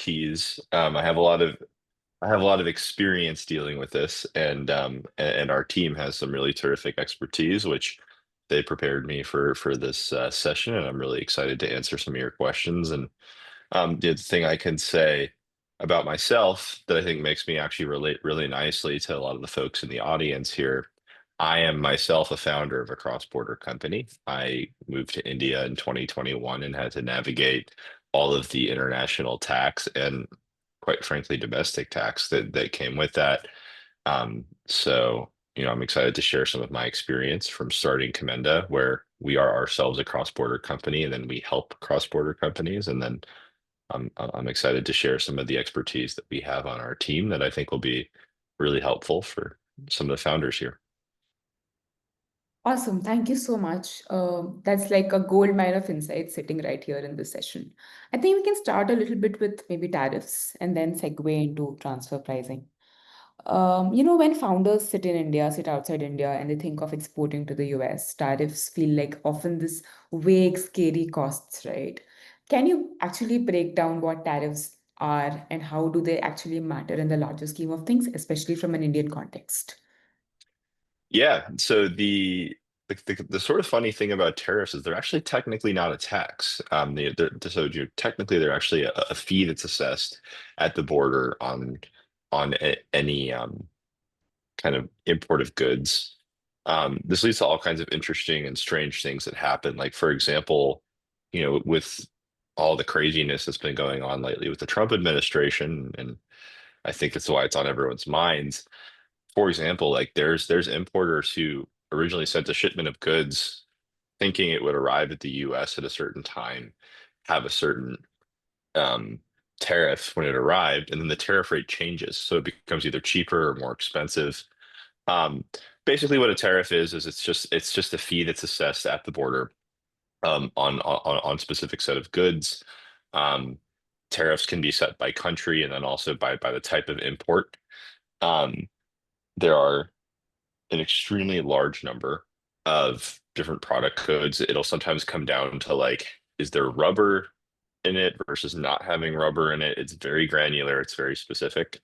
expertise. I have a lot of experience dealing with this, and our team has some really terrific expertise, which they prepared me for this session, and I'm really excited to answer some of your questions. And the other thing I can say about myself that I think makes me actually relate really nicely to a lot of the folks in the audience here. I am myself a founder of a cross-border company. I moved to India in 2021 and had to navigate all of the international tax and, quite frankly, domestic tax that came with that. I'm excited to share some of my experience from starting Commenda, where we are ourselves a cross-border company, and then we help cross-border companies, and then I'm excited to share some of the expertise that we have on our team that I think will be really helpful for some of the founders here. Awesome. Thank you so much. That's like a gold mine of insight sitting right here in this session. I think we can start a little bit with maybe tariffs and then segue into transfer pricing. When founders sit in India, sit outside India, and they think of exporting to the US, tariffs feel like often this vague, scary costs, right? Can you actually break down what tariffs are and how do they actually matter in the larger scheme of things, especially from an Indian context? Yeah, so the sort of funny thing about tariffs is they're actually technically not a tax. Technically they're actually a fee that's assessed at the border on any kind of import of goods. This leads to all kinds of interesting and strange things that happen. Like, for example, with all the craziness that's been going on lately with the Trump administration, and I think that's why it's on everyone's minds. For example, like there's importers who originally sent a shipment of goods thinking it would arrive at the US at a certain time, have a certain um, tariff when it arrived, and then the tariff rate changes. So it becomes either cheaper or more expensive. Um, Basically, what a tariff is it's just a fee that's assessed at the border on specific set of goods. Um, Tariffs can be set by country and then also by the type of import. Um, there are an extremely large number of different product codes. It'll sometimes come down to like, is there rubber in it versus not having rubber in it? It's very granular, it's very specific.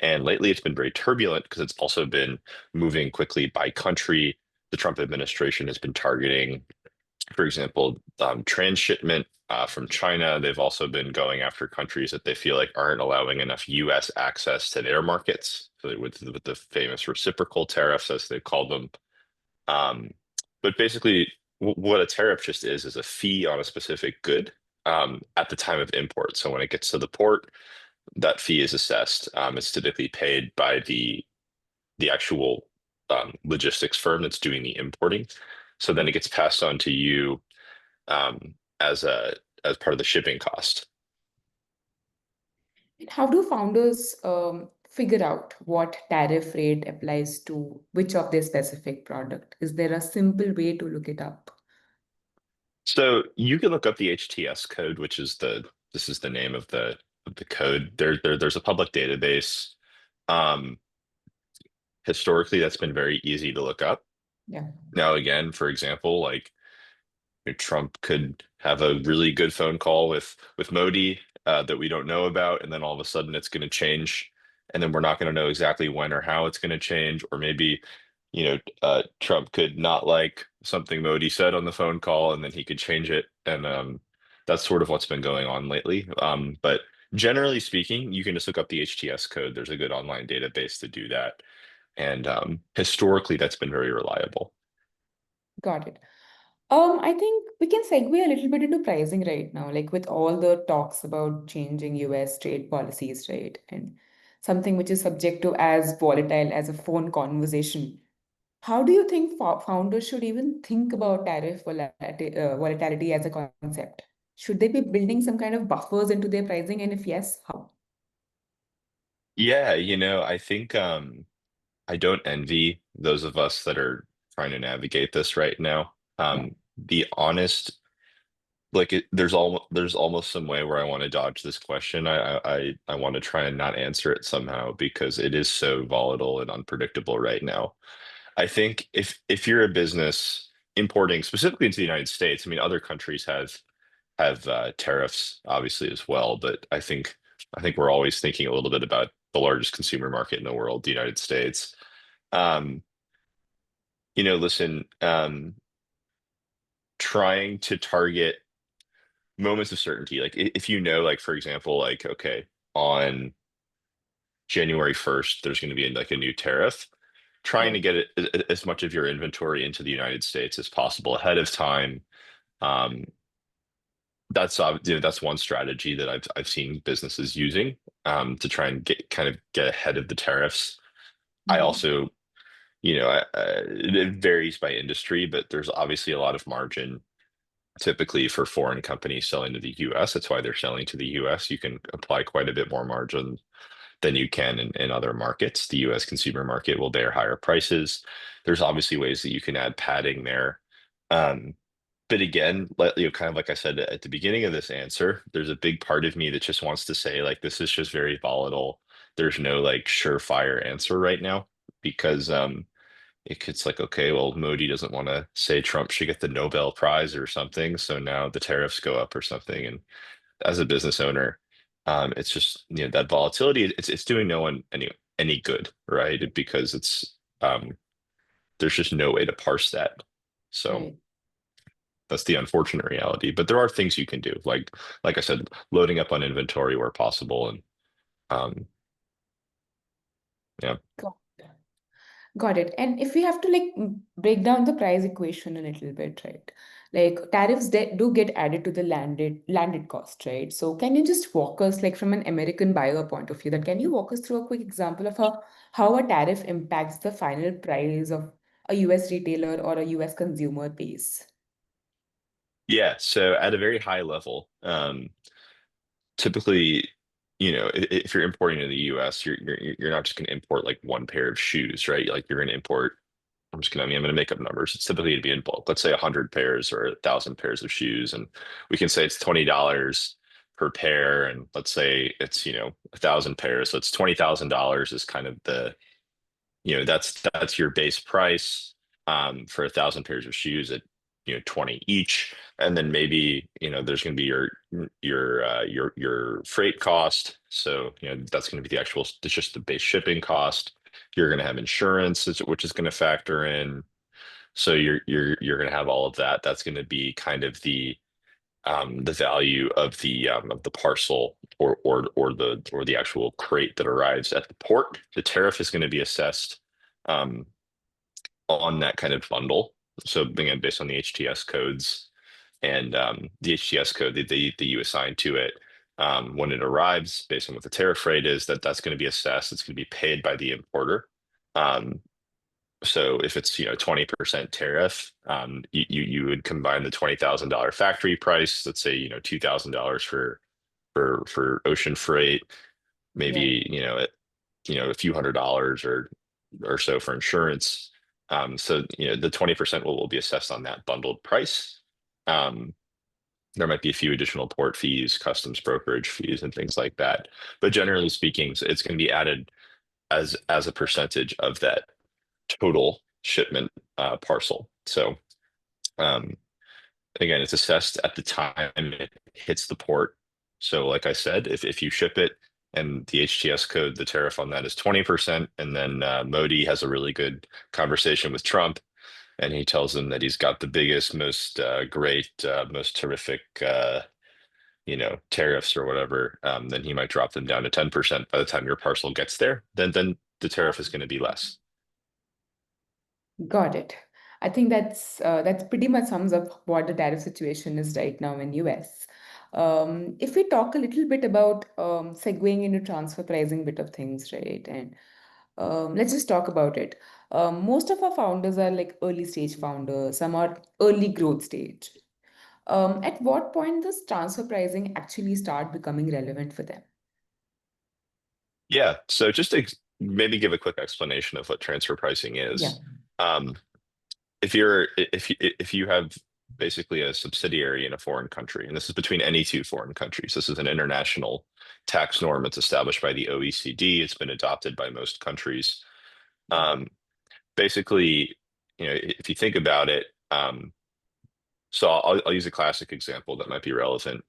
And lately it's been very turbulent because it's also been moving quickly by country. The Trump administration has been targeting, for example, transshipment from China. They've also been going after countries that they feel like aren't allowing enough US access to their markets. So with the famous reciprocal tariffs, as they call them. Um, but basically, what a tariff just is a fee on a specific good at the time of import. So when it gets to the port, that fee is assessed. It's typically paid by the actual logistics firm that's doing the importing. So then it gets passed on to you um, as part of the shipping cost. And how do founders figure out what tariff rate applies to which of their specific product? Is there a simple way to look it up? So you can look up the HTS code, which is this is the name of the code. There's a public database. Um, Historically, that's been very easy to look up. Yeah. Now, again, for example, like Trump could have a really good phone call with Modi that we don't know about, and then all of a sudden it's going to change, and then we're not going to know exactly when or how it's going to change, or maybe Trump could not like something Modi said on the phone call, and then he could change it, and that's sort of what's been going on lately. But generally speaking, you can just look up the HTS code. There's a good online database to do that, and historically that's been very reliable. Got it. I think we can segue a little bit into pricing right now, like with all the talks about changing US trade policies, right? And something which is subjective as volatile as a phone conversation. How do you think founders should even think about tariff volatility as a concept? Should they be building some kind of buffers into their pricing? And if yes, how? Yeah, I think I don't envy those of us that are trying to navigate this right now. Yeah, The honest, there's almost some way where I want to dodge this question. I want to try and not answer it somehow because it is so volatile and unpredictable right now. I think if you're a business importing specifically into the United States, I mean, other countries have tariffs obviously as well, but I think I think we're always thinking a little bit about the largest consumer market in the world, the United States. Um, Listen, trying to target moments of certainty, like if you know, like for example, like okay, on January 1st, there's going to be like a new tariff, trying to Right. get as much of your inventory into the United States as possible ahead of time. Um, that's one strategy that I've seen businesses using to try and get ahead of the tariffs. I Mm-hmm. also, it varies by industry, but there's obviously a lot of margin typically for foreign companies selling to the US. That's why they're selling to the US. You can apply quite a bit more margin than you can in other markets. The US consumer market will bear higher prices. There's obviously ways that you can add padding there. Um, but again, kind of like I said at the beginning of this answer, there's a big part of me that just wants to say, like, this is just very volatile. There's no like surefire answer right now because it's like, okay, well, Modi doesn't want to say Trump should get the Nobel Prize or something, so now the tariffs go up or something. And as a business owner, it's just that volatility. It's doing no one any good, right? Because there's just no way to parse that. So Right. that's the unfortunate reality. But there are things you can do, like I said, loading up on inventory where possible, and um, yeah, Got Got it. And if we have to like break down the price equation a little bit, right? Like tariffs do get added to the landed cost, right? So can you just walk us like from an American buyer point of view, that can you walk us through a quick example of how a tariff impacts the final price of a US retailer or a US consumer pays? yeah. So at a very high level, typically, if you're importing to the US, you're not just going to import like one pair of shoes, right? Like you're going to import. I'm going to make up numbers. It's typically going to be in bulk. Let's say 100 pairs or 1,000 pairs of shoes, and we can say it's $20 per pair, and let's say it's 1,000 pairs, so it's $20,000 is kind of that's your base price for 1,000 pairs of shoes at 20 each, and then maybe there's going to be your freight cost. So that's going to be it's just the base shipping cost. You're going to have insurance, which is going to factor in. So you're going to have all of that. That's going to be kind of the value of the parcel or the actual crate that arrives at the port. The tariff is going to be assessed um, on that kind of bundle. So again, based on the HTS codes and the HTS code that you assign to it, when it arrives, based on what the tariff rate is, that's going to be assessed. It's going to be paid by the importer. Um, so if it's 20% tariff, you would combine the $20,000 factory price, let's say $2,000 for ocean freight, Yeah. maybe a few $100s or so for insurance. So the 20% will be assessed on that bundled price. Um, there might be a few additional port fees, customs brokerage fees, and things like that. But generally speaking, so it's going to be added as a percentage of that total shipment parcel. So um, again, it's assessed at the time it hits the port. So like I said, if you ship it and the HTS code, the tariff on that is 20%, and then Modi has a really good conversation with Trump, and he tells him that he's got the biggest, most great, most terrific, tariffs or whatever, then he might drop them down to 10% by the time your parcel gets there. Then the tariff is going to be less. Got it. I think that's pretty much sums up what the tariff situation is right now in US. If we talk a little bit about segueing into transfer pricing bit of things, right? And let's just talk about it. Most of our founders are like early stage founders, some are early growth stage. At what point does transfer pricing actually start becoming relevant for them? Yeah. So just to maybe give a quick explanation of what transfer pricing Yeah. is. Um, if you have basically a subsidiary in a foreign country, and this is between any two foreign countries, this is an international tax norm. It's established by the OECD. It's been adopted by most countries. Um, Basically, if you think about it, so I'll use a classic example that might be relevant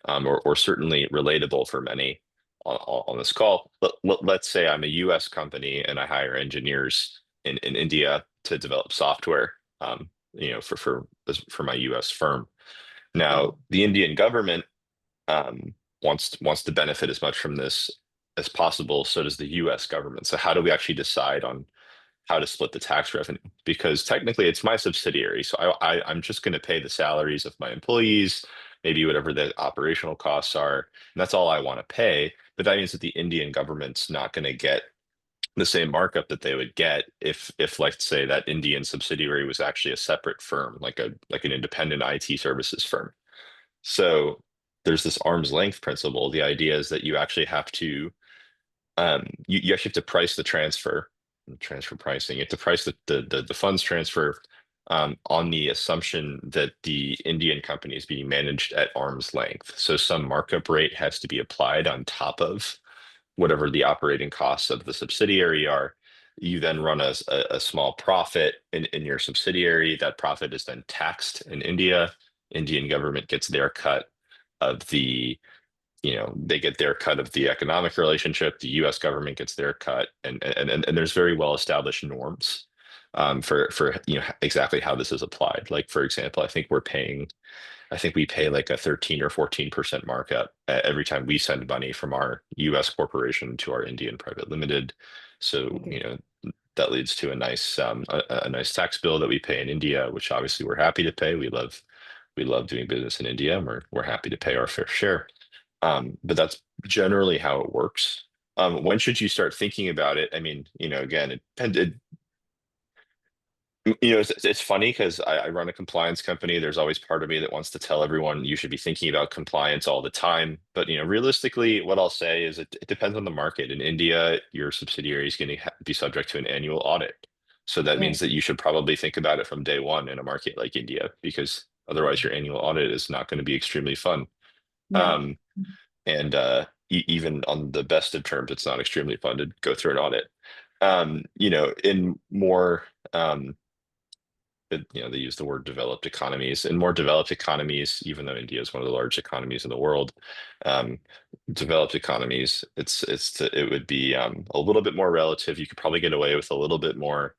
or certainly relatable for many. on this call. Let's say I'm a US company and I hire engineers in India to develop software, for my US firm. Yeah. Now, the Indian government wants to benefit as much from this as possible. So does the U.S. government. So how do we actually decide on how to split the tax revenue? Because technically, it's my subsidiary, so I'm just going to pay the salaries of my employees, maybe whatever the operational costs are, and that's all I want to pay. But that means that the Indian government's not going to get the same markup that they would get if let's say that Indian subsidiary was actually a separate firm, like an independent IT services firm. So there's this arm's length principle. The idea is that you actually have to you actually have to price the transfer pricing. You have to price the funds transfer on the assumption that the Indian company is being managed at arm's length. So some markup rate has to be applied on top of whatever the operating costs of the subsidiary are. You then run a small profit in your subsidiary. That profit is then taxed in India. Indian government gets their cut of they get their cut of the economic relationship. The US government gets their cut. And there's very well established norms for exactly how this is applied. Like, for example, I think we pay like a 13 or 14% markup every time we send money from our US corporation to our Indian private limited. So, Okay. that leads to a nice tax bill that we pay in India, which obviously we're happy to pay. We love doing business in India, and we're happy to pay our fair share. But that's generally how it works. When should you start thinking about it? I mean, again, it's funny because I run a compliance company. There's always part of me that wants to tell everyone you should be thinking about compliance all the time. But realistically, what I'll say is it depends on the market. In India, your subsidiary is going to be subject to an annual audit. So that Right. means that you should probably think about it from day one in a market like India, because otherwise your annual audit is not going to be extremely fun. Yeah. Um, and even on the best of terms, it's not extremely fun to go through an audit. In more they use the word developed economies. In more developed economies, even though India is one of the largest economies in the world, um, developed economies, it would be a little bit more relative. You could probably get away with a little bit more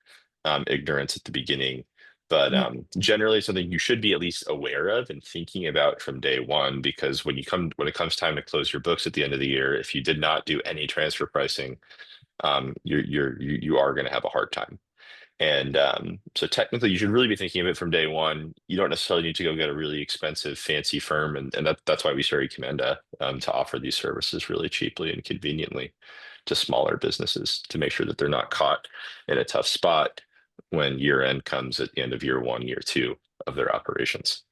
ignorance at the beginning, but Yeah. generally something you should be at least aware of and thinking about from day one. Because when it comes time to close your books at the end of the year, if you did not do any transfer pricing, you are going to have a hard time. And so technically, you should really be thinking of it from day one. You don't necessarily need to go get a really expensive, fancy firm, and that's why we started Commenda, to offer these services really cheaply and conveniently to smaller businesses, to make sure that they're not caught in a tough spot when year end comes at the end of year one, year two of their operations.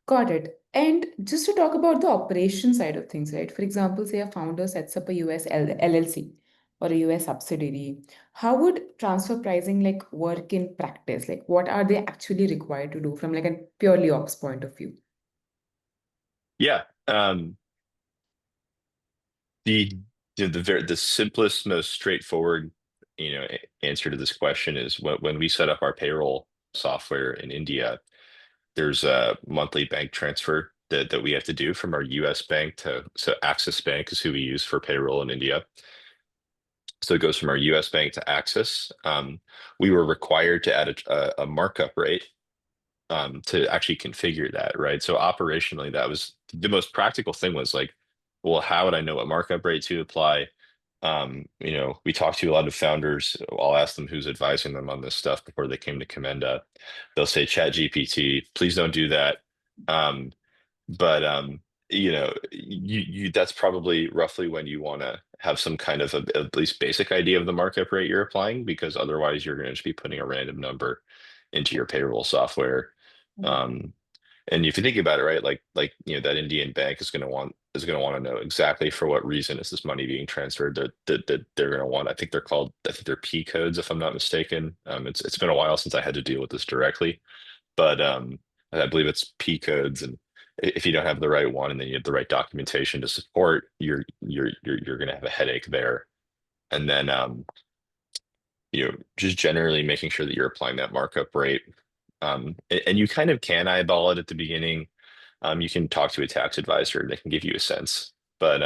Got it. And just to talk about the operation side of things, right? For example, say a founder sets up a US LLC or a US subsidiary. How would transfer pricing like work in practice? Like what are they actually required to do from like a purely ops point of view? Yeah. The the simplest, most straightforward, answer to this question is when we set up our payroll software in India. There's a monthly bank transfer that we have to do from our US bank so Axis Bank is who we use for payroll in India. So it goes from our US bank to Axis. We were required to add a markup rate to actually configure that, right? So operationally, that was the most practical thing. Was like, well, how would I know what markup rate to apply? We talked to a lot of founders. I'll ask them who's advising them on this stuff before they came to Commenda. They'll say Chat GPT, please don't do that. Um, but that's probably roughly when you want to have some kind of at least basic idea of the markup rate you're applying, because otherwise you're going to just be putting a random number into your payroll software. Um, and if you think about it, right, that Indian bank is going to want to know exactly for what reason is this money being transferred. They're going to want. I think they're P codes, if I'm not mistaken. It's been a while since I had to deal with this directly, but I believe it's P codes. And if you don't have the right one, and then you have the right documentation to support, you're going to have a headache there. And then just generally making sure that you're applying that markup rate. And you kind of can eyeball it at the beginning. You can talk to a tax advisor; they can give you a sense. But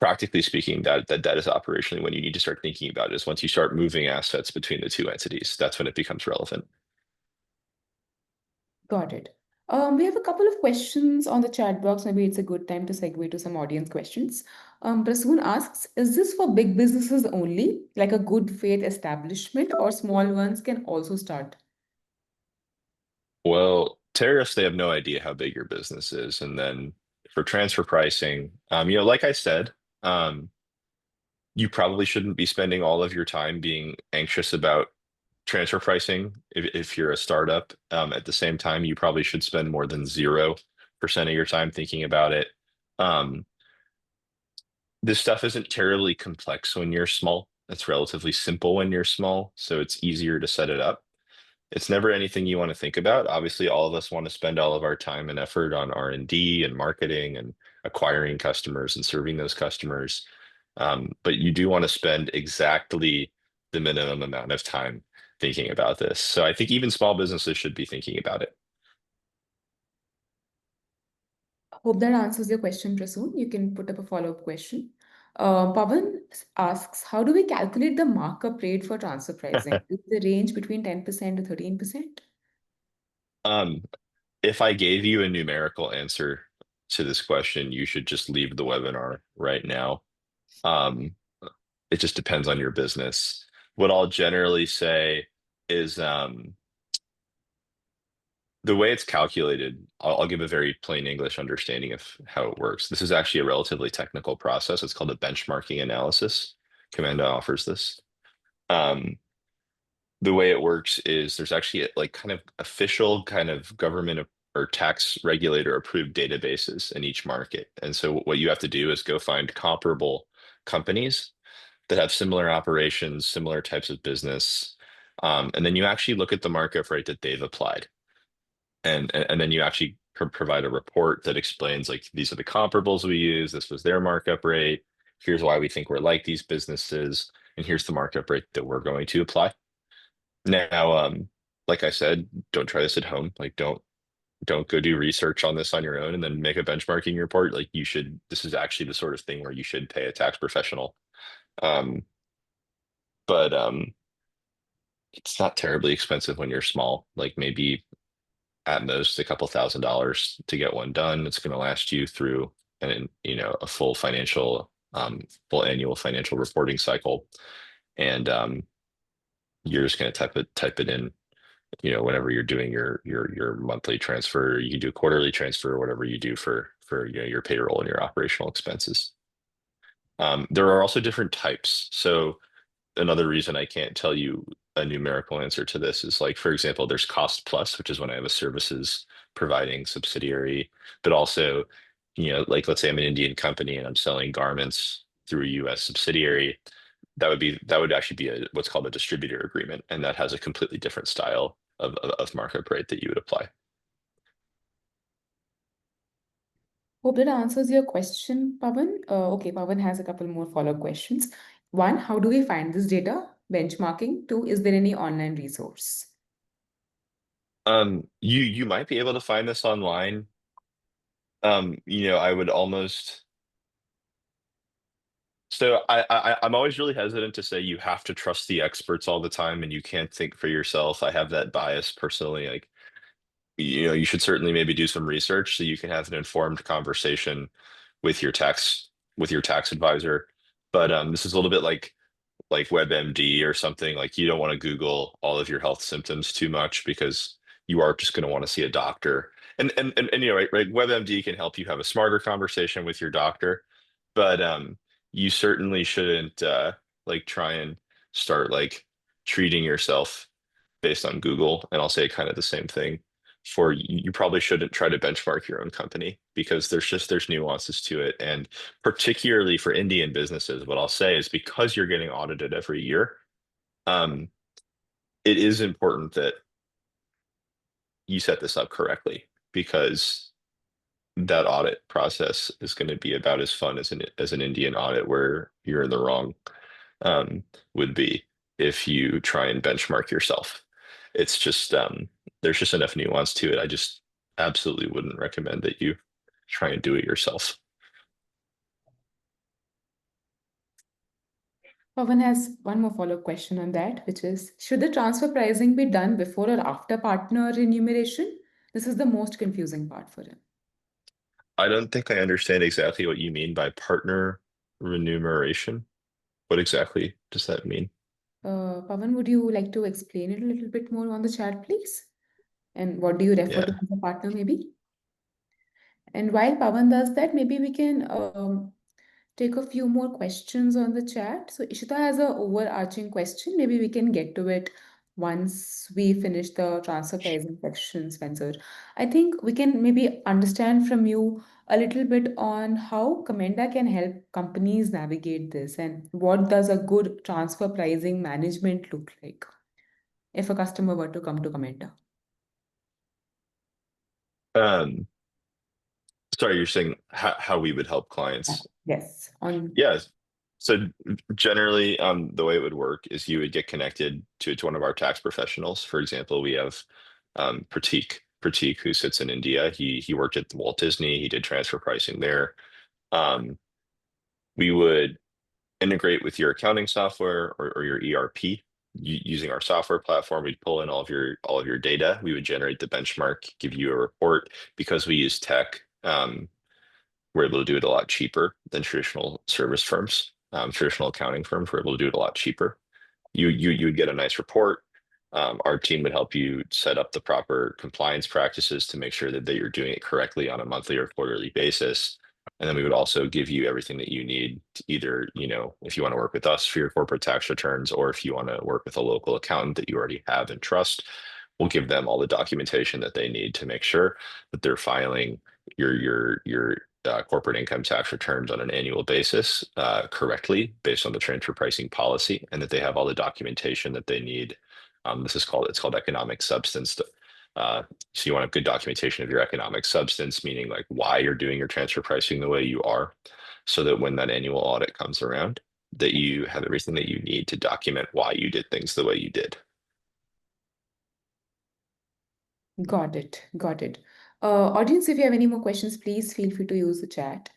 practically speaking, that is operationally when you need to start thinking about it, is once you start moving assets between the two entities. That's when it becomes relevant. Got it. We have a couple of questions on the chat box. Maybe it's a good time to segue to some audience questions. Prasoon asks, is this for big businesses only, like a good faith establishment, or small ones can also start? Well, tariffs, they have no idea how big your business is. And then for transfer pricing, like I said, um, you probably shouldn't be spending all of your time being anxious about transfer pricing if you're a startup. At the same time, you probably should spend more than 0% of your time thinking about it. Um, this stuff isn't terribly complex when you're small. It's relatively simple when you're small, so it's easier to set it up. It's never anything you want to think about. Obviously, all of us want to spend all of our time and effort on R&D and marketing and acquiring customers and serving those customers. But you do want to spend exactly the minimum amount of time thinking about this. So I think even small businesses should be thinking about it. Hope that answers your question, Prasoon. You can put up a follow-up question. Pavan asks, how do we calculate the markup rate for transfer pricing? Is the range between 10% to 13%? Um, if I gave you a numerical answer to this question, you should just leave the webinar right now. Um, it just depends on your business. What I'll generally say is the way it's calculated, I'll give a very plain English understanding of how it works. This is actually a relatively technical process. It's called a benchmarking analysis. Commenda offers this. Um, the way it works is there's actually like kind of official kind of government or tax regulator approved databases in each market. And so what you have to do is go find comparable companies that have similar operations, similar types of business. And then you actually look at the markup rate that they've applied. And then you actually provide a report that explains like these are the comparables we use, this was their markup rate, here's why we think we're like these businesses, and here's the markup rate that we're going to apply. Now, like I said, don't try this at home. Like don't go do research on this on your own and then make a benchmarking report. Like you should, this is actually the sort of thing where you should pay a tax professional. Um, but it's not terribly expensive when you're small, like maybe at most a couple $1,000s to get one done. It's going to last you through a full annual financial reporting cycle. And you're just going to type it in, whenever you're doing your monthly transfer. You can do a quarterly transfer or whatever you do for your payroll and your operational expenses. There are also different types. So another reason I can't tell you a numerical answer to this is like, for example, there's cost plus, which is when I have a services providing subsidiary, but also, like let's say I'm an Indian company and I'm selling garments through a US subsidiary. That would actually be what's called a distributor agreement, and that has a completely different style of markup rate that you would apply. Hope that answers your question, Pavan. Okay, Pavan has a couple more follow-up questions. One, how do we find this data? Benchmarking. Two, is there any online resource? You might be able to find this online. I would almost. So I'm always really hesitant to say you have to trust the experts all the time and you can't think for yourself. I have that bias personally. Like, you should certainly maybe do some research so you can have an informed conversation with your tax with your tax advisor. But this is a little bit like WebMD or something. Like you don't want to Google all of your health symptoms too much because you are just going to want to see a doctor. And right, WebMD can help you have a smarter conversation with your doctor, but you certainly shouldn't like try and start like treating yourself based on Google. And I'll say kind of the same thing for you probably shouldn't try to benchmark your own company because there's nuances to it. And particularly for Indian businesses, what I'll say is because you're getting audited every year, um, it is important that you set this up correctly because that audit process is going to be about as fun as an Indian audit where you're in the wrong um, would be if you try and benchmark yourself. It's just there's just enough nuance to it. I just absolutely wouldn't recommend that you try and do it yourself. Pawan has one more follow-up question on that, which is, should the transfer pricing be done before or after partner remuneration? This is the most confusing part for him. I don't think I understand exactly what you mean by partner remuneration. What exactly does that mean? Pawan, would you like to explain it a little bit more on the chat, please? And what do you refer to Yeah. as a partner, maybe? And while Pawan does that, maybe we can take a few more questions on the chat. So Ishita has a overarching question. Maybe we can get to it once we finish the transfer pricing section, Spencer. I think we can maybe understand from you a little bit on how Commenda can help companies navigate this and what does a good transfer pricing management look like if a customer were to come to Commenda. Um, Sorry, you're saying how we would help Yeah. clients. Yes, on Yeah. So generally, the way it would work is you would get connected to one of our tax professionals. For example, we have Pratik, who sits in India. He worked at Walt Disney. He did transfer pricing there. Um, we would integrate with your accounting software or your ERP using our software platform. We'd pull in all of your data. We would generate the benchmark, give you a report. Because we use tech, we're able to do it a lot cheaper than traditional service firms, traditional accounting firms. We're able to do it a lot cheaper. You would get a nice report. Our team would help you set up the proper compliance practices to make sure that you're doing it correctly on a monthly or quarterly basis. And then we would also give you everything that you need to either, if you want to work with us for your corporate tax returns, or if you want to work with a local accountant that you already have and trust, we'll give them all the documentation that they need to make sure that they're filing your corporate income tax returns on an annual basis correctly based on the transfer pricing policy, and that they have all the documentation that they need. It's called economic substance. Uh, so you want to have good documentation of your economic substance, meaning like why you're doing your transfer pricing the way you are, so that when that annual audit comes around, that you have everything that you need to document why you did things the way you did. got it, got it. Audience, if you have any more questions, please feel free to use the chat.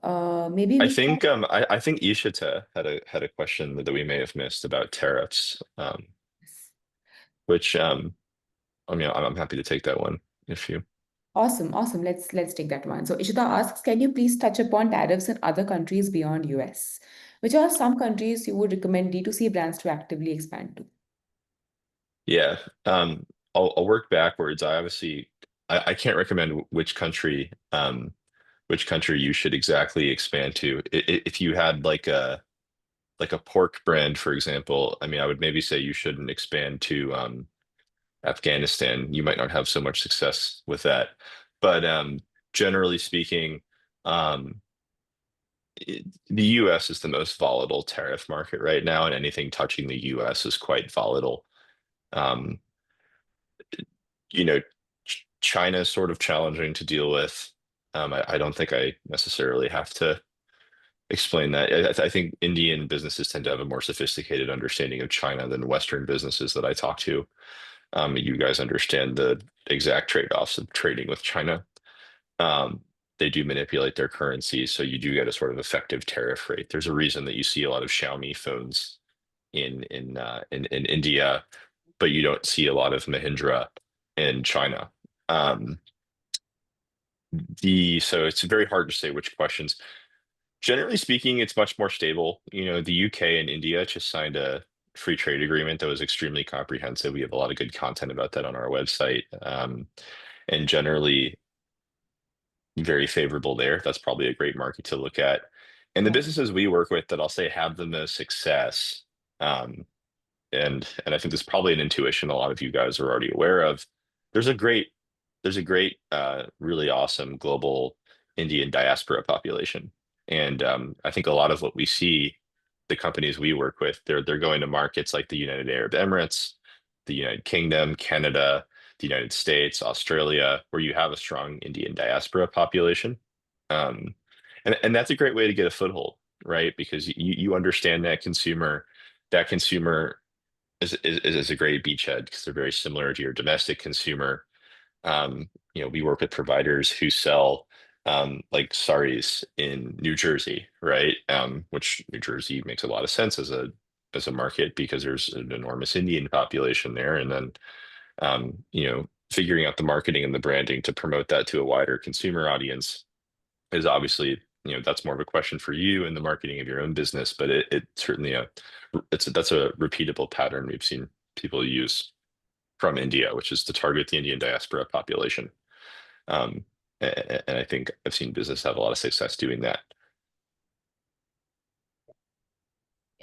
Maybe I we can. think I think Ishita had a question that we may have missed about tariffs, which I mean I'm happy to take that one if you. Awesome, awesome. Let's take that one. So Ishita asks, can you please touch upon tariffs in other countries beyond US? Which are some countries you would recommend D2C brands to actively expand to? Yeah, I'll work backwards. I can't recommend which country you should exactly expand to. If you had like a pork brand, for example, I mean, I would maybe say you shouldn't expand to Afghanistan. You might not have so much success with that. But generally speaking, um, the US is the most volatile tariff market right now, and anything touching the US is quite volatile. Um, you know, China is sort of challenging to deal with. I don't think I necessarily have to explain that. I think Indian businesses tend to have a more sophisticated understanding of China than Western businesses that I talk to. You guys understand the exact trade-offs of trading with China. Um, they do manipulate their currency, so you do get a sort of effective tariff rate. There's a reason that you see a lot of Xiaomi phones in India, but you don't see a lot of Mahindra in China. Um, so it's very hard to say which questions. Generally speaking, it's much more stable. The UK and India just signed a free trade agreement that was extremely comprehensive. We have a lot of good content about that on our website, and generally very favorable there. That's probably a great market to look at. And the Yeah. businesses we work with that I'll say have the most success, um, and I think this is probably an intuition a lot of you guys are already aware of. There's a great really awesome global Indian diaspora population, and I think a lot of what we see, the companies we work with, they're going to markets like the United Arab Emirates, the United Kingdom, Canada, the United States, Australia, where you have a strong Indian diaspora population, um, and that's a great way to get a foothold, right? Because you understand that consumer. That consumer is a great beachhead because they're very similar to your domestic consumer. We work with providers who sell like Saris in New Jersey, right? Which New Jersey makes a lot of sense as a market because there's an enormous Indian population there, and then figuring out the marketing and the branding to promote that to a wider consumer audience is obviously, that's more of a question for you in the marketing of your own business, but it certainly that's a repeatable pattern we've seen people use from India, which is to target the Indian diaspora population. Um, and I think I've seen business have a lot of success doing that.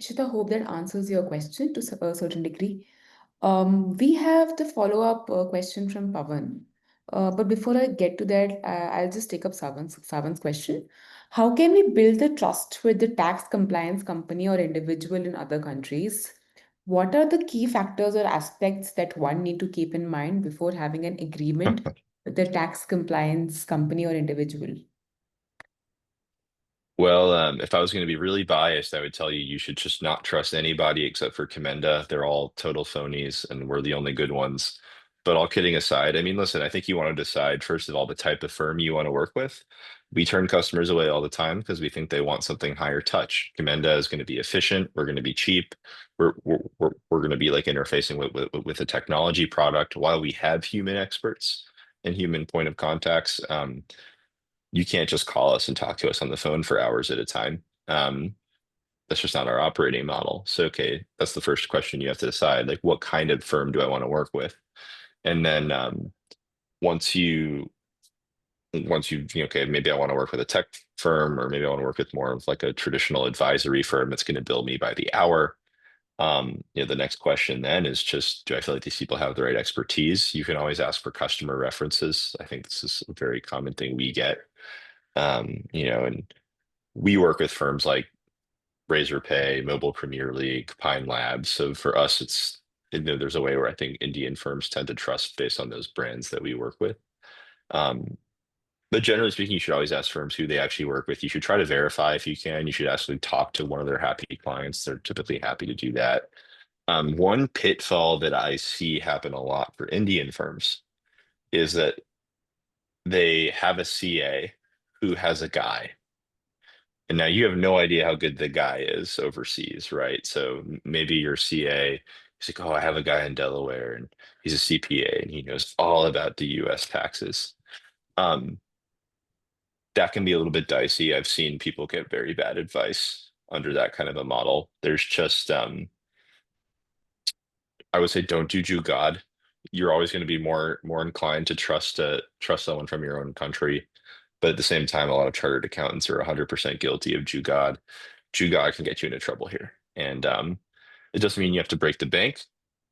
Ishita, hope that answers your question to a certain degree. We have the follow-up question from Pavan. But before I get to that, I'll just take up Savan's question. How can we build the trust with the tax compliance company or individual in other countries? What are the key factors or aspects that one need to keep in mind before having an agreement with the tax compliance company or individual? Well, if I was going to be really biased, I would tell you you should just not trust anybody except for Commenda. They're all total phonies, and we're the only good ones. But all kidding aside, I mean, listen, I think you want to decide, first of all, the type of firm you want to work with. We turn customers away all the time because we think they want something higher touch. Commenda is going to be efficient. We're going to be cheap. We're going to be like interfacing with a technology product while we have human experts and human point of contacts. You can't just call us and talk to us on the phone for hours at a time. That's just not our operating model. So, okay, that's the first question you have to decide. Like, what kind of firm do I want to work with? And then once you okay, maybe I want to work with a tech firm, or maybe I want to work with more of like a traditional advisory firm that's going to bill me by the hour. The next question then is just, do I feel like these people have the right expertise? You can always ask for customer references. I think this is a very common thing we get. And we work with firms like Razor Pay, Mobile Premier League, Pine Labs. So for us, there's a way where I think Indian firms tend to trust based on those brands that we work with. Um, but generally speaking, you should always ask firms who they actually work with. You should try to verify if you can. You should actually talk to one of their happy clients. They're typically happy to do that. One pitfall that I see happen a lot for Indian firms is that they have a CA who has a guy. And now you have no idea how good the guy is overseas, right? So maybe your CA, he's like, oh, I have a guy in Delaware and he's a CPA and he knows all about the US taxes. Um, that can be a little bit dicey. I've seen people get very bad advice under that kind of a model. There's just, I would say, don't do God. You're always going to be more inclined to trust someone from your own country. But at the same time, a lot of chartered accountants are 100% guilty of Jugad. Jugad can get you into trouble here. And it doesn't mean you have to break the bank,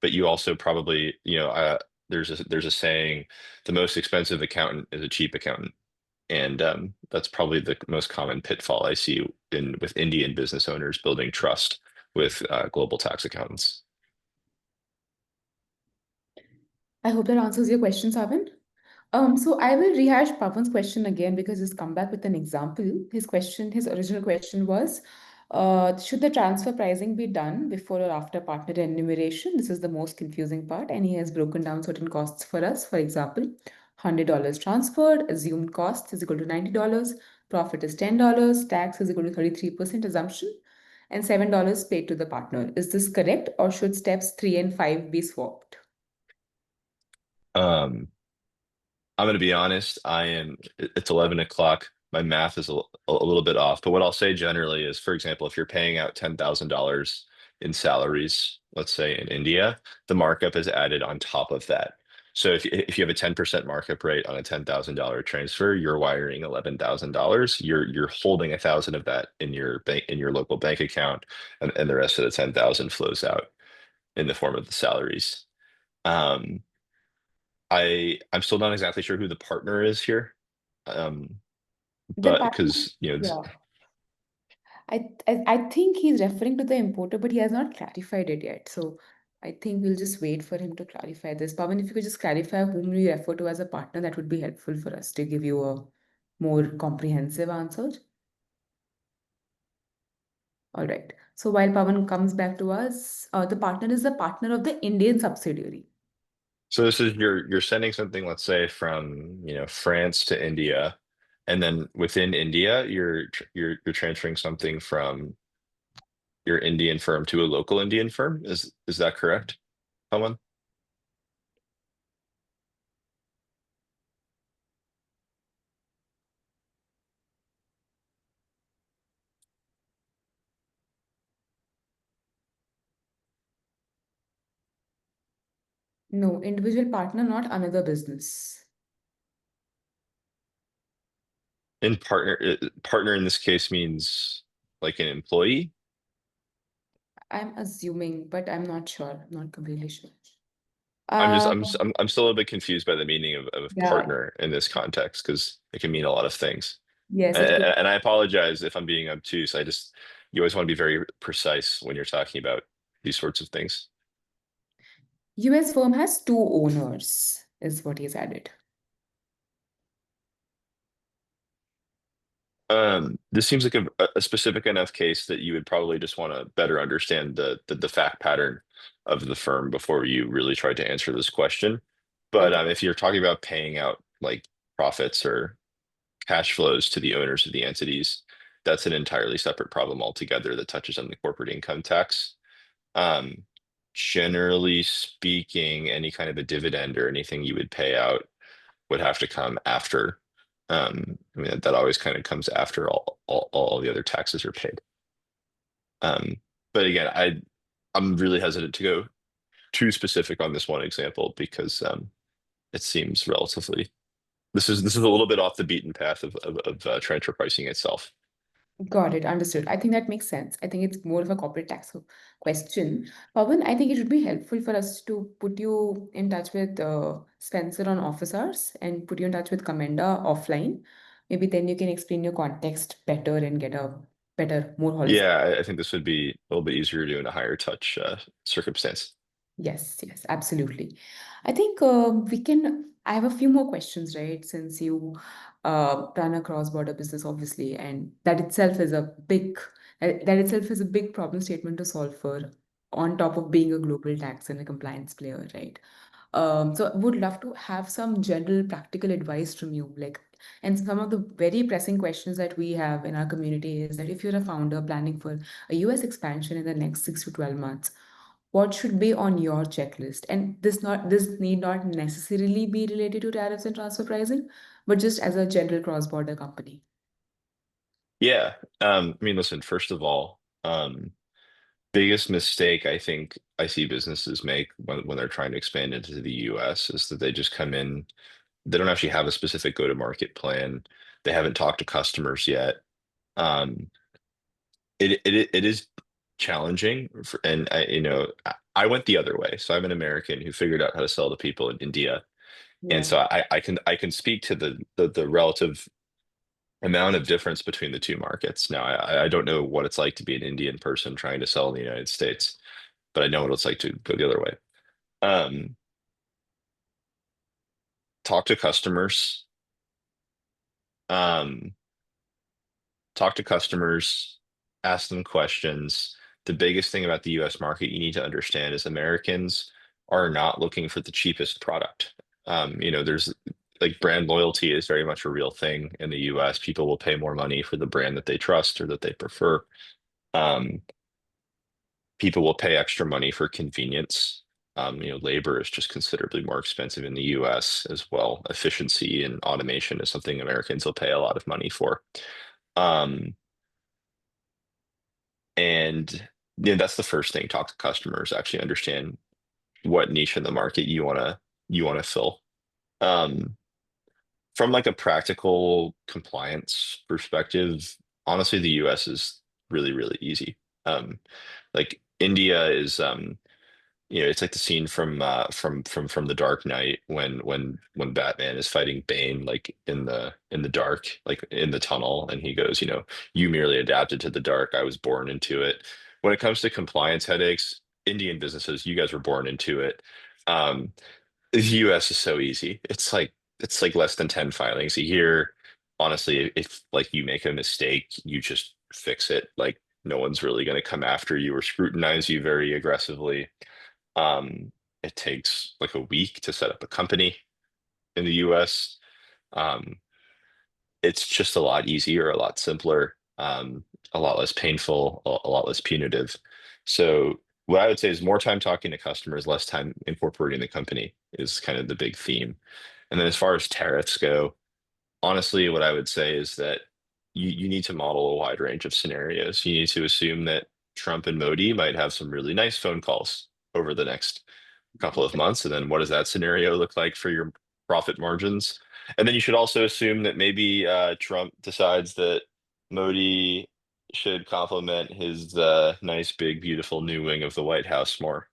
but you also probably, there's a saying, the most expensive accountant is a cheap accountant. And that's probably the most common pitfall I see with Indian business owners building trust with global tax accountants. I hope that answers your question, Savan. So I will rehash Pavan's question again because he's come back with an example. His original question was, should the transfer pricing be done before or after partner enumeration? This is the most confusing part, and he has broken down certain costs for us. For example, $100 transferred, assumed cost is equal to $90, profit is $10, tax is equal to 33% assumption, and $7 paid to the partner. Is this correct, or should steps 3 and 5 be swapped? Um, I'm going to be honest. It's 11 o'clock. My math is a little bit off. But what I'll say generally is, for example, if you're paying out $10,000 in salaries, let's say in India, the markup is added on top of that. So if you have a 10% markup rate on a $10,000 transfer, you're wiring $11,000. You're holding 1,000 of that in your bank, in your local bank account, and the rest of the 10,000 flows out in the form of the salaries. Um, I'm still not exactly sure who the partner is here. Um, The but partner, because yeah. I think he's referring to the importer, but he has not clarified it yet. So I think we'll just wait for him to clarify this. Pavan, if you could just clarify whom you refer to as a partner, that would be helpful for us to give you a more comprehensive answer. All right. So while Pavan comes back to us, the partner is the partner of the Indian subsidiary. this is you're sending something, let's say from France to India. And then within India, you're transferring something from your Indian firm to a local Indian firm. Is that correct, Helen? No, individual partner, not another business. In partner in this case means like an employee. I'm assuming, but I'm not sure. I'm not completely sure. I'm just Uh, I'm still a little bit confused by the meaning of yeah, partner in this context because it can mean a lot of things. yes, And, it could. and I apologize if I'm being obtuse. I just you always want to be very precise when you're talking about these sorts of things. US firm has two owners, is what he's added. This seems like a specific enough case that you would probably just want to better understand the fact pattern of the firm before you really try to answer this question. But Okay, if you're talking about paying out like profits or cash flows to the owners of the entities, that's an entirely separate problem altogether that touches on the corporate income tax. Um, Generally speaking, any kind of a dividend or anything you would pay out would have to come after. I mean, that always kind of comes after all the other taxes are paid. Um, but again, I'm really hesitant to go too specific on this one example because it seems relatively this is a little bit off the beaten path of transfer pricing itself. got it. Understood. I think that makes sense. I think it's more of a corporate tax question. Pawan, I think it would be helpful for us to put you in touch with Spencer on office hours and put you in touch with Commenda offline. Maybe then you can explain your context better and get a better, more holistic. Yeah, I think this would be a little bit easier to do in a higher touch circumstance. Yes, yes, absolutely. I think we can. I have a few more questions, right? Since you run a cross-border business, obviously, and that itself is a big that itself is a big problem statement to solve for, on top of being a global tax and a compliance player, right? So I would love to have some general practical advice from you, like, and some of the very pressing questions that we have in our community is that if you're a founder planning for a US expansion in the next 6 to 12 months, what should be on your checklist? And this need not necessarily be related to tariffs and transfer pricing, but just as a general cross-border company. Yeah. I mean, listen, first of all, biggest mistake I think I see businesses make when they're trying to expand into the US is that they just come in, they don't actually have a specific go-to-market plan. They haven't talked to customers yet. Um, it is challenging and I went the other way. So I'm an American who figured out how to sell to people in India. And Yeah. so I can speak to the relative amount of difference between the two markets. Now, I don't know what it's like to be an Indian person trying to sell in the United States, but I know what it's like to go the other way. Um, Talk to customers. Um, Talk to customers, ask them questions. The biggest thing about the US market you need to understand is Americans are not looking for the cheapest product. There's like brand loyalty is very much a real thing in the US. People will pay more money for the brand that they trust or that they prefer. Um, People will pay extra money for convenience. Labor is just considerably more expensive in the US as well. Efficiency and automation is something Americans will pay a lot of money for. Um, and that's the first thing. Talk to customers, actually understand what niche in the market you want to fill. Um, from like a practical compliance perspective, honestly, the US is really, really easy. Like India is it's like the scene from The Dark Knight when Batman is fighting Bane like in the dark, like in the tunnel, and he goes, you merely adapted to the dark. I was born into it. When it comes to compliance headaches, Indian businesses, you guys were born into it. Um, the US is so easy. It's like less than 10 filings a year. Honestly, if like you make a mistake, you just fix it. Like no one's really going to come after you or scrutinize you very aggressively. It takes like a week to set up a company in the US. Um, it's just a lot easier, a lot simpler, a lot less painful, a lot less punitive. So what I would say is more time talking to customers, less time incorporating the company is kind of the big theme. And then as far as tariffs go, honestly, what I would say is that you need to model a wide range of scenarios. You need to assume that Trump and Modi might have some really nice phone calls over the next couple of months. And then what does that scenario look like for your profit margins? And then you should also assume that maybe Trump decides that Modi should compliment his nice, big, beautiful new wing of the White House more,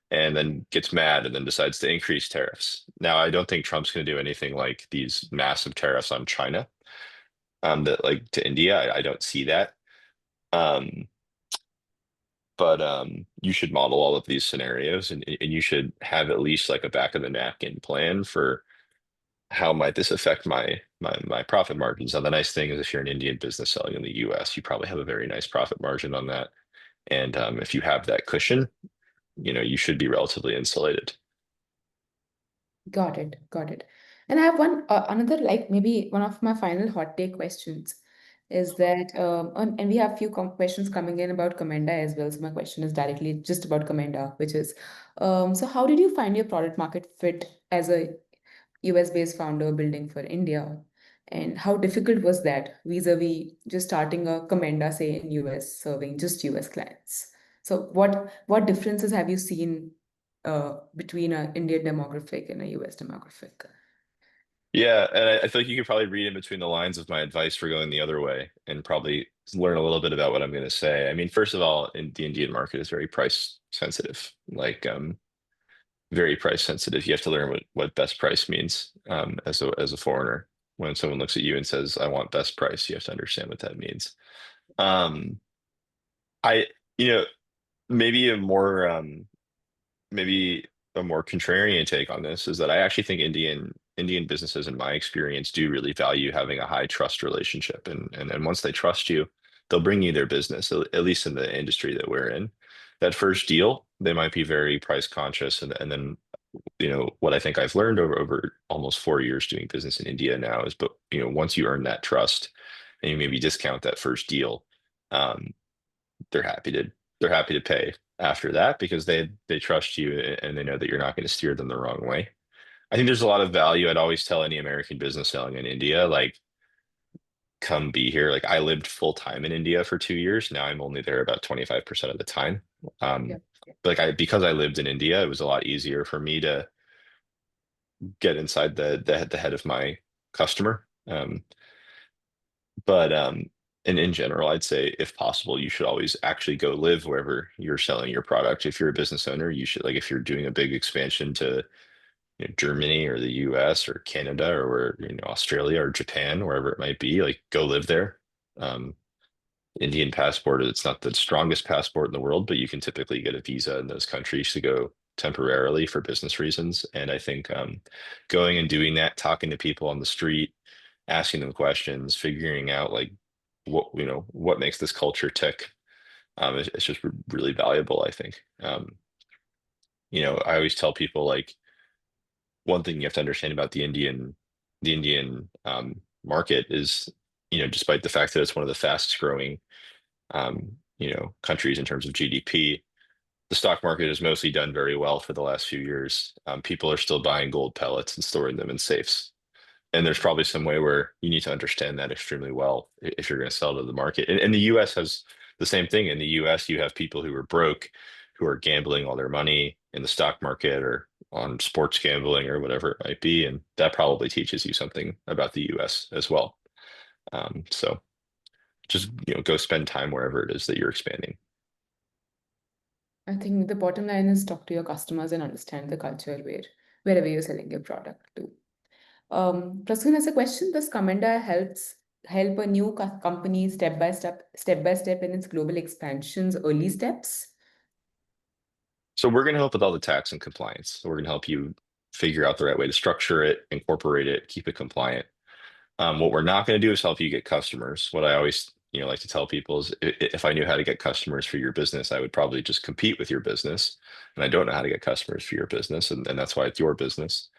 and then gets mad and then decides to increase tariffs. Now, I don't think Trump's going to do anything like these massive tariffs on China, that like to India. I don't see that. Um, but you should model all of these scenarios, and you should have at least like a back of the napkin plan for how might this affect my profit margins. Now, the nice thing is if you're an Indian business selling in the US, you probably have a very nice profit margin on that. And if you have that cushion, you should be relatively insulated. Got it. Got it. And I have one another like maybe one of my final hot take questions is that and we have few questions coming in about Commenda as well. So my question is directly just about Commenda, which is so how did you find your product market fit as a US based founder building for India? And how difficult was that vis-a-vis just starting a Commenda, say in US, serving just US clients? So what differences have you seen between an Indian demographic and a US demographic? Yeah, and I feel like you could probably read in between the lines of my advice for going the other way and probably learn a little bit about what I'm going to say. I mean, first of all, the Indian market is very price sensitive, like very price sensitive. You have to learn what best price means as a foreigner. When someone looks at you and says, "I want best price," you have to understand what that means. Um, I, you know, maybe maybe a more contrarian take on this is that I actually think Indian businesses, in my experience, do really value having a high trust relationship, and once they trust you, they'll bring you their business. At least in the industry that we're in. That first deal, they might be very price conscious, and then what I think I've learned over almost 4 years doing business in India now is, but once you earn that trust and you maybe discount that first deal, um, they're happy to they're happy to pay after that because they trust you and they know that you're not going to steer them the wrong way. I think there's a lot of value. I'd always tell any American business selling in India, like, come be here. Like I lived full time in India for 2 years. Now I'm only there about 25% of the time. Yeah. Um, but like because I lived in India, it was a lot easier for me to get inside the head of my customer. But and in general, I'd say if possible, you should always actually go live wherever you're selling your product. If you're a business owner, you should like if you're doing a big expansion to Germany or the US or Canada or where Australia or Japan, wherever it might be, like go live there. Um, Indian passport, it's not the strongest passport in the world, but you can typically get a visa in those countries to go temporarily for business reasons. And I think going and doing that, talking to people on the street, asking them questions, figuring out like what makes this culture tick, it's just really valuable, I think. I always tell people like one thing you have to understand about the Indian market is, despite the fact that it's one of the fastest growing countries in terms of GDP, the stock market has mostly done very well for the last few years. People are still buying gold pellets and storing them in safes. And there's probably some way where you need to understand that extremely well if you're going to sell to the market. And the US has the same thing. In the US, you have people who are broke, who are gambling all their money in the stock market or on sports gambling or whatever it might be. And that probably teaches you something about the US as well. So just go spend time wherever it is that you're expanding. I think the bottom line is talk to your customers and understand the culture wherever you're selling your product to. Prasun has a question. Does Commenda help a new company step by step in its global expansion's early steps? So we're going to help with all the tax and compliance. So we're going to help you figure out the right way to structure it, incorporate it, keep it compliant. What we're not going to do is help you get customers. What I always, like to tell people is if I knew how to get customers for your business, I would probably just compete with your business. And I don't know how to get customers for your business, and that's why it's your business.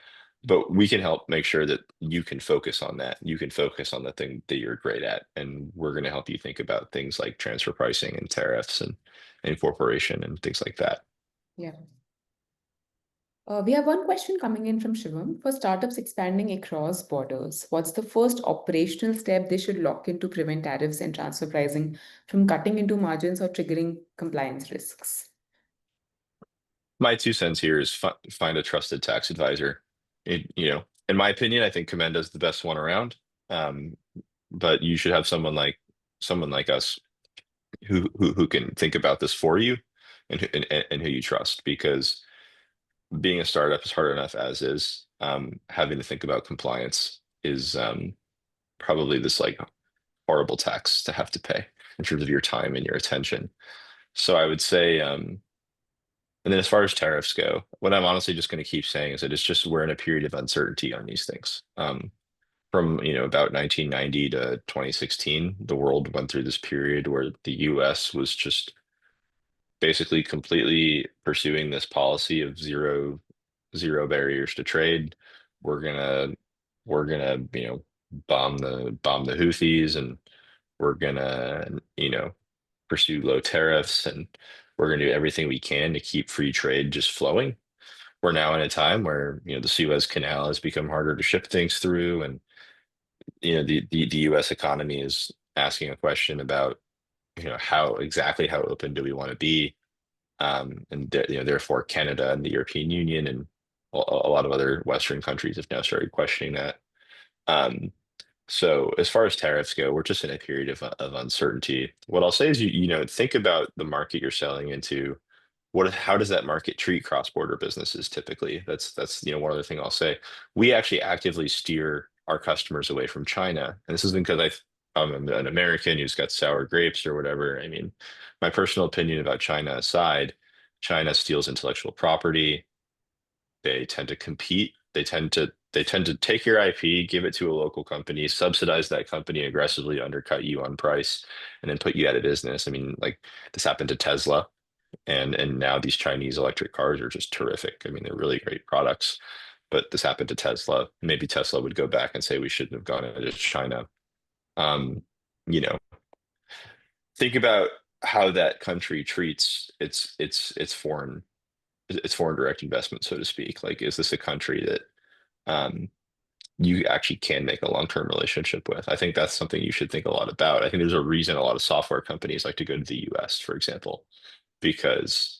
but we can help make sure that you can focus on that. You can focus on the thing that you're great at, and we're going to help you think about things like transfer pricing and tariffs and incorporation and things like that. Yeah. We have one question coming in from Shivam. For startups expanding across borders, what's the first operational step they should lock in to prevent tariffs and transfer pricing from cutting into margins or triggering compliance risks? My 2 cents here is find a trusted tax advisor. In my opinion, I think Commenda is the best one around. Um, but you should have someone like us who can think about this for you and who you trust, because being a startup is hard enough as is. Having to think about compliance is probably this like horrible tax to have to pay in terms of your time and your attention. So I would say, and then as far as tariffs go, what I'm honestly just going to keep saying is that it's just we're in a period of uncertainty on these things. From about 1990 to 2016, the world went through this period where the US was just basically completely pursuing this policy of zero barriers to trade. We're gonna bomb the Houthis, and we're gonna pursue low tariffs, and we're gonna do everything we can to keep free trade just flowing. We're now in a time where the Suez Canal has become harder to ship things through, and the US economy is asking a question about how open do we want to be, and therefore Canada and the European Union and a lot of other Western countries have now started questioning that. Um, so as far as tariffs go, we're just in a period of uncertainty. What I'll say is think about the market you're selling into. How does that market treat cross-border businesses typically? That's one other thing I'll say. We actually actively steer our customers away from China, and this is because I'm an American who's got sour grapes or whatever. I mean, my personal opinion about China aside, China steals intellectual property. They tend to compete. They tend to take your IP, give it to a local company, subsidize that company aggressively, undercut you on price, and then put you out of business. I mean, like this happened to Tesla, and now these Chinese electric cars are just terrific. I mean, they're really great products, but this happened to Tesla. Maybe Tesla would go back and say we shouldn't have gone into China. Um, you know, think about how that country treats its foreign direct investment, so to speak. Like, is this a country that um, you actually can make a long-term relationship with? I think that's something you should think a lot about. I think there's a reason a lot of software companies like to go to the US, for example, because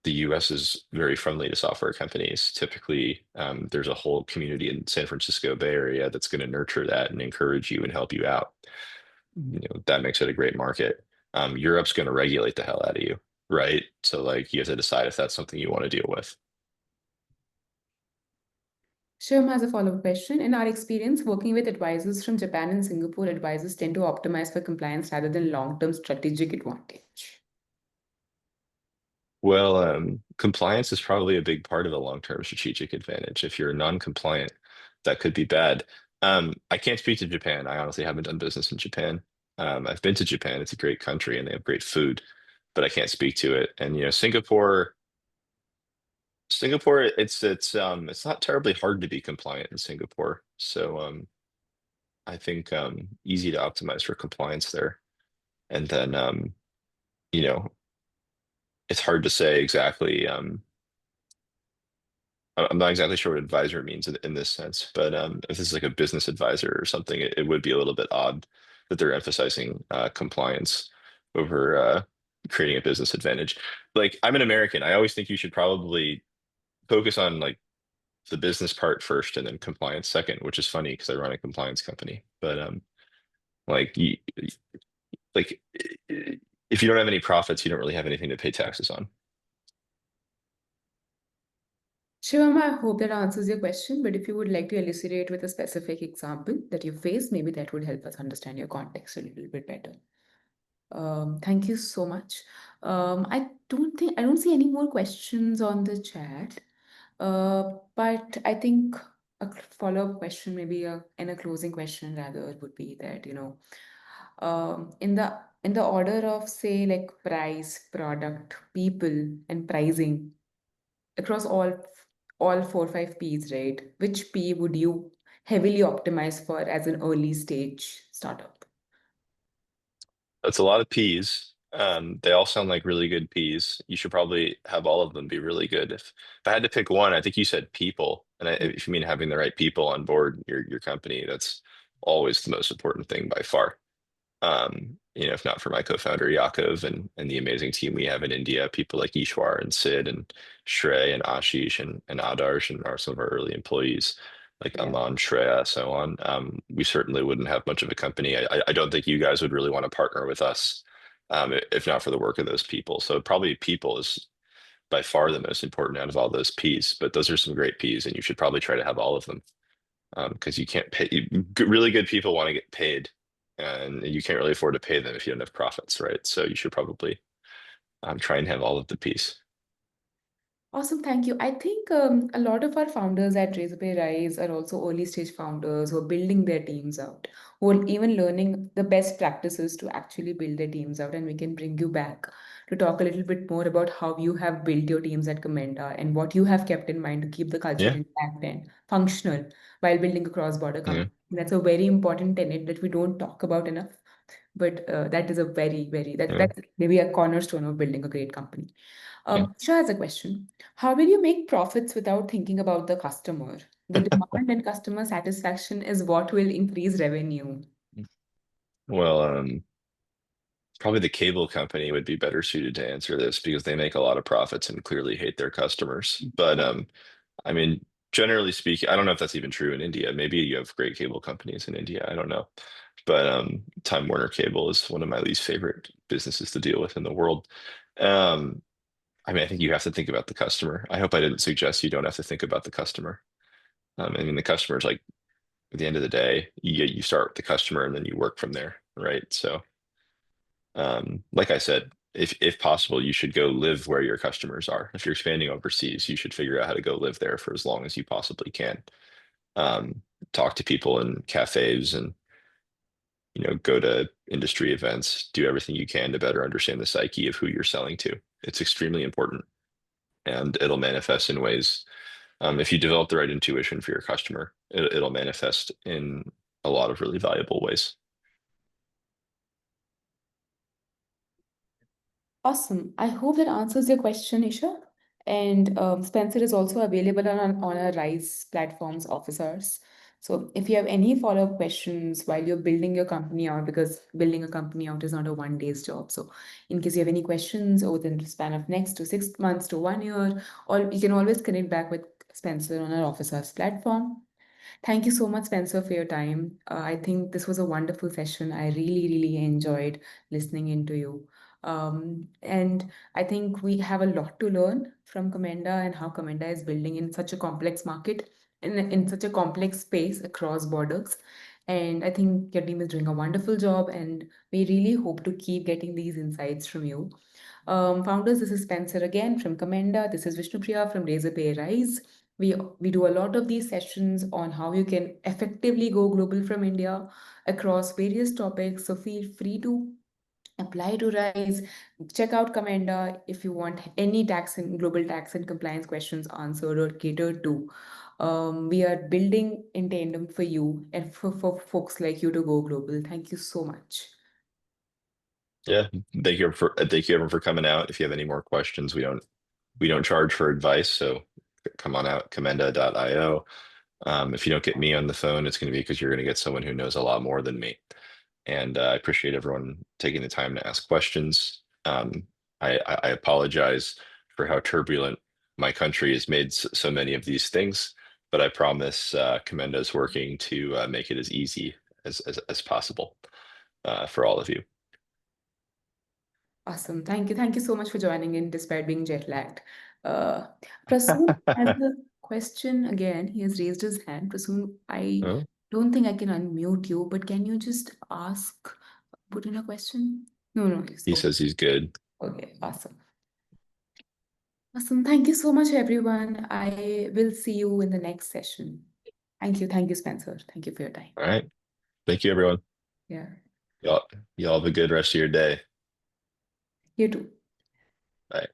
the US is very friendly to software companies. Typically, there's a whole community in San Francisco Bay Area that's going to nurture that and encourage you and help you out. That makes it a great market. Europe's going to regulate the hell out of you, right? So like you have to decide if that's something you want to deal with. Shivam has a follow-up question. In our experience, working with advisors from Japan and Singapore, advisors tend to optimize for compliance rather than long-term strategic advantage. Well, compliance is probably a big part of a long-term strategic advantage. If you're non-compliant, that could be bad. I can't speak to Japan. I honestly haven't done business in Japan. I've been to Japan. It's a great country and they have great food, but I can't speak to it. And Singapore, it's not terribly hard to be compliant in Singapore. So I think easy to optimize for compliance there. And then you know, it's hard to say exactly. I'm not exactly sure what advisor means in this sense, but if this is like a business advisor or something, it would be a little bit odd that they're emphasizing compliance over creating a business advantage. Like, I'm an American. I always think you should probably focus on like the business part first and then compliance second, which is funny because I run a compliance company. But like like if you don't have any profits, you don't really have anything to pay taxes on. Shivam, I hope that answers your question, but if you would like to elucidate with a specific example that you faced, maybe that would help us understand your context a little bit better. Thank you so much. I don't see any more questions on the chat. But I think a follow-up question, maybe and a closing question rather, would be that, in the order of say like price, product, people, and pricing across all 4 or 5 Ps, right? Which P would you heavily optimize for as an early stage startup? That's a lot of P's. They all sound like really good P's. You should probably have all of them be really good. If I had to pick one, I think you said people. And if you mean having the right people on board your company, that's always the most important thing by far. If not for my co-founder Yakov and the amazing team we have in India, people like Ishwar and Sid and Shrey and Ashish and Adarsh and are some of our early employees, like Yeah. Aman, Shreya, so on. We certainly wouldn't have much of a company. I don't think you guys would really want to partner with us, if not for the work of those people. So probably people is by far the most important out of all those P's, but those are some great P's, and you should probably try to have all of them because you can't pay really good people want to get paid and you can't really afford to pay them if you don't have profits, right? So you should probably try and have all of the piece. Awesome, thank you. I think a lot of our founders at Razorpay Rise are also early stage founders who are building their teams out, who are even learning the best practices to actually build their teams out. And we can bring you back to talk a little bit more about how you have built your teams at Commenda and what you have kept in mind to keep the culture Yeah, intact and functional while building a cross-border yeah, company. That's a very important tenet that we don't talk about enough, but that is a yeah, that's maybe a cornerstone of building a great company. yeah. Isha has a question. How will you make profits without thinking about the customer? The demand and customer satisfaction is what will increase revenue. Well, probably the cable company would be better suited to answer this because they make a lot of profits and clearly hate their customers. But I mean, generally speaking, I don't know if that's even true in India. Maybe you have great cable companies in India. I don't know. But Time Warner Cable is one of my least favorite businesses to deal with in the world. Um, I mean, I think you have to think about the customer. I hope I didn't suggest you don't have to think about the customer. I mean, the customer is like at the end of the day, you start with the customer and then you work from there, right? So, like I said, if possible, you should go live where your customers are. If you're expanding overseas, you should figure out how to go live there for as long as you possibly can. Um, Talk to people in cafes and go to industry events, do everything you can to better understand the psyche of who you're selling to. It's extremely important, and it'll manifest in ways. If you develop the right intuition for your customer, it'll manifest in a lot of really valuable ways. Awesome. I hope that answers your question, Isha. And Spencer is also available on our Rise platforms office hours. So if you have any follow-up questions while you're building your company out, because building a company out is not a one day's job. So in case you have any questions over the span of next to 6 months to 1 year, or you can always connect back with Spencer on our office hours platform. Thank you so much, Spencer, for your time. I think this was a wonderful session. I really, really enjoyed listening into you. And I think we have a lot to learn from Commenda and how Commenda is building in such a complex market, in such a complex space across borders. And I think your team is doing a wonderful job, and we really hope to keep getting these insights from you. Founders, this is Spencer again from Commenda. This is Vishnupriya from Razorpay Rise. We do a lot of these sessions on how you can effectively go global from India across various topics. So feel free to apply to Rise. Check out Commenda if you want any tax and global tax and compliance questions answered or catered to. We are building in tandem for you and for folks like you to go global. Thank you so much. Yeah, thank you everyone for coming out. If you have any more questions, we don't charge for advice, so come on out, commenda.io. If you don't get me on the phone, it's going to be because you're going to get someone who knows a lot more than me. And I appreciate everyone taking the time to ask questions. I apologize for how turbulent my country has made so many of these things, but I promise Commenda is working to make it as easy as possible for all of you. Awesome. Thank you. Thank you so much for joining in despite being jet lagged. Uh, Prasoon has a question again. He has raised his hand. Prasoon, I Oh, don't think I can unmute you, but can you just put in a question? No, no, yes. he Okay. says he's good. Okay. Awesome. Awesome. Thank you so much, everyone. I will see you in the next session. Thank you. Thank you, Spencer. Thank you for your time. All right. Thank you, everyone. Yeah. Y'all have a good rest of your day. You too. Bye.